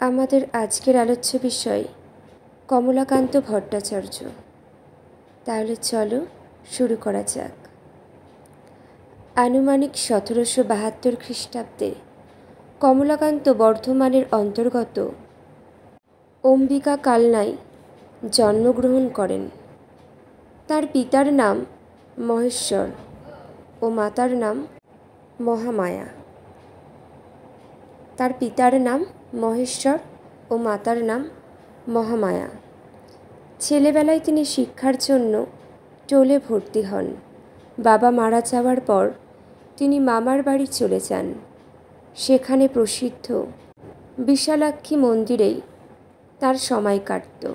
আমাদের আজকের আলোচ্য বিষয় কমলাকান্ত ভট্টাচার্য। তাহলে চলো শুরু করা যাক। আনুমানিক 1772 খ্রিস্টাব্দে কমলাকান্ত বর্ধমানের অন্তর্গত অম্বিকা কালনায় জন্মগ্রহণ করেন। তার পিতার নাম মহেশ্বর ও মাতার নাম মহামায়া। তার পিতার নাম মহেশ্বর ও মাতার নাম মহামায়া। ছেলেবেলায় তিনি শিক্ষার জন্য টোলে ভর্তি হন। বাবা মারা যাওয়ার পর তিনি মামার বাড়ি চলে যান। সেখানে প্রসিদ্ধ বিশালাক্ষী মন্দিরেই তার সময় কাটত।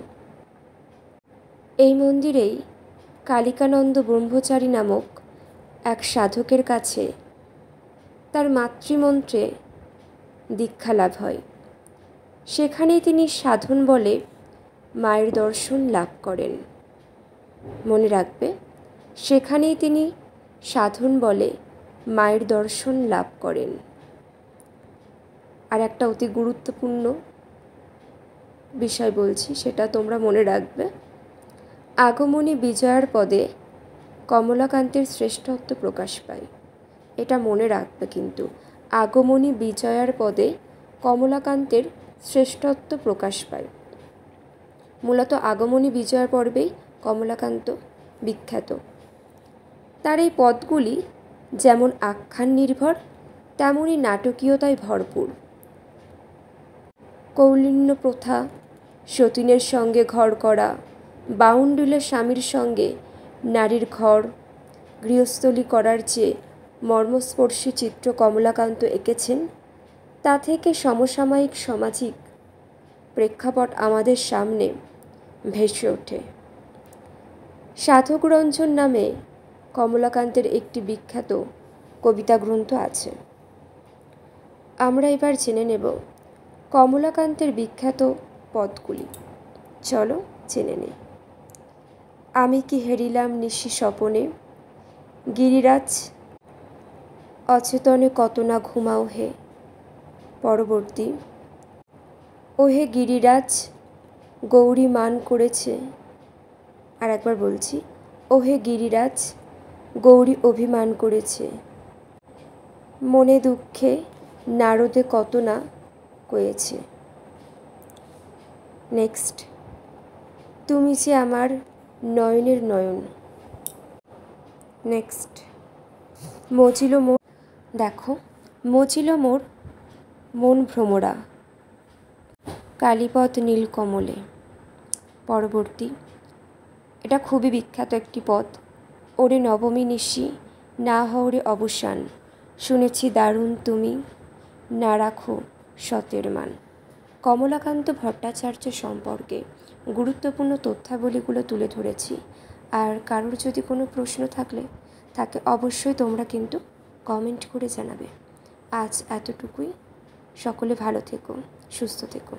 এই মন্দিরেই কালিকানন্দ ব্রহ্মচারী নামক এক সাধকের কাছে তার মাতৃমন্ত্রে দীক্ষা লাভ হয়। সেখানেই তিনি সাধন বলে মায়ের দর্শন লাভ করেন। মনে রাখবে, সেখানেই তিনি সাধন বলে মায়ের দর্শন লাভ করেন। আর একটা অতি গুরুত্বপূর্ণ বিষয় বলছি, সেটা তোমরা মনে রাখবে। আগমনী বিজয়ার পদে কমলাকান্তের শ্রেষ্ঠত্ব প্রকাশ পায়। এটা মনে রাখবে কিন্তু, আগমনী বিজয়ার পদে কমলাকান্তের শ্রেষ্ঠত্ব প্রকাশ পায়। মূলত আগমনী বিজয়ার পর্বেই কমলাকান্ত বিখ্যাত। তার এই পদগুলি যেমন আখ্যান নির্ভর, তেমনই নাটকীয়তায় ভরপুর। কৌলিন্য প্রথা, সতীনের সঙ্গে ঘর করা, বাউন্ডুলে স্বামীর সঙ্গে নারীর ঘর গৃহস্থলী করার যে মর্মস্পর্শী চিত্র কমলাকান্ত এঁকেছেন, তা থেকে সমসাময়িক সামাজিক প্রেক্ষাপট আমাদের সামনে ভেসে ওঠে। সাধকরঞ্জন নামে কমলাকান্তের একটি বিখ্যাত কবিতা গ্রন্থ আছে। আমরা এবার জেনে নেব কমলাকান্তের বিখ্যাত পদগুলি। চলো জেনে নেই। আমি কি হেরিলাম নিশি স্বপনে, গিরিরাজ অচেতনে কত না ঘুমাও হে। পরবর্তী, ওহে গিরিরাজ গৌরী মান করেছে। আর একবার বলছি, ওহে গিরিরাজ গৌরী অভিমান করেছে। মনে দুঃখে নারদে কত না কয়েছে। নেক্সট, তুমি যে আমার নয়নের নয়ন। নেক্সট, মজিল মোর, দেখো, মজিল মোর মন ভ্রমরা কালীপদ নীলকমলে। পরবর্তী, এটা খুবই বিখ্যাত একটি পদ। ওরে নবমী নিশি না হওরে অবসান, শুনেছি দারুণ তুমি না রাখো সতের মান। কমলাকান্ত ভট্টাচার্য সম্পর্কে গুরুত্বপূর্ণ তথ্যাবলীগুলো তুলে ধরেছি। আর কারোর যদি কোনো প্রশ্ন থাকে অবশ্যই তোমরা কিন্তু কমেন্ট করে জানাবে। আজ এতটুকুই। সকলে ভালো থেকো, সুস্থ থেকো।